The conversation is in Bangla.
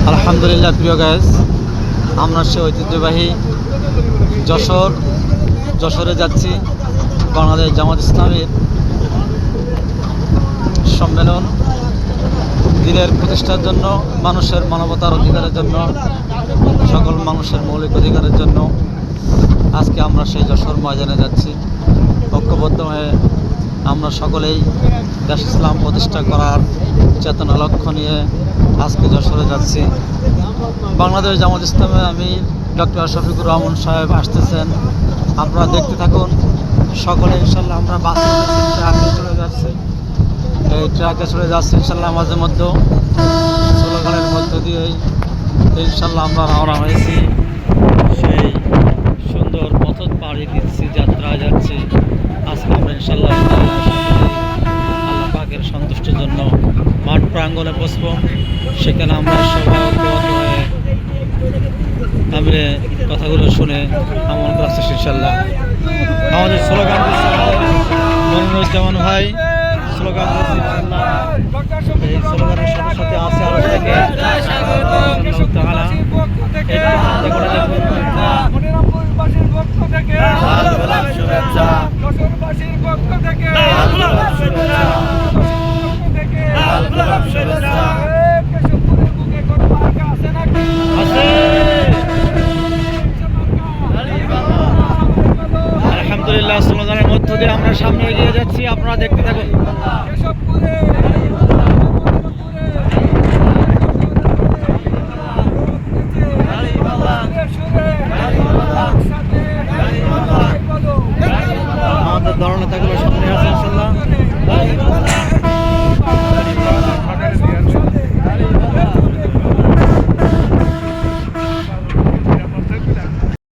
আলহামদুলিল্লাহ প্রিয় গাইস, আমরা সে ঐতিহ্যবাহী যশোরে যাচ্ছি। বাংলাদেশ জামাত ইসলামীর সম্মেলন, দিনের প্রতিষ্ঠার জন্য, মানুষের মানবতার অধিকারের জন্য, সকল মানুষের মৌলিক অধিকারের জন্য আজকে আমরা সেই যশোর ময়দানে যাচ্ছি। ঐক্যবদ্ধ হয়ে আমরা সকলেই দেশ ইসলাম প্রতিষ্ঠা করার চেতনা লক্ষ্য নিয়ে আজকে যশোরে যাচ্ছি। বাংলাদেশ জামাত ইসলামের আমির ডক্টর শফিকুর রহমান সাহেব আসতেছেন, আপনারা দেখতে থাকুন। সকলে ইনশাল্লাহ আমরা বাসে ট্রাকে চলে যাচ্ছি, এই ট্রাকে চলে যাচ্ছি ইনশাল্লাহ। মাঝে মধ্যে স্লোগানের মধ্য দিয়েই ইনশাল্লাহ আমরা রওনা হয়েছি, সেই সুন্দর পথ পাড়ি দিচ্ছি, যাত্রা যাচ্ছি। আজকে আমরা ইনশাল্লাহ আল্লাহ পাকের সন্তুষ্টির জন্য মাঠ প্রাঙ্গণে বসব। সেখানে আমরা সবাই ঐক্যবদ্ধ হয়ে আমরা কথাগুলো শুনে আমল করছি ইনশাল্লাহ। আমাদের স্লোগান দিচ্ছে মনিরুজ্জামান ভাই, স্লোগান দিচ্ছে ইনশাল্লাহ। এই স্লোগানের সাথে সাথে আছে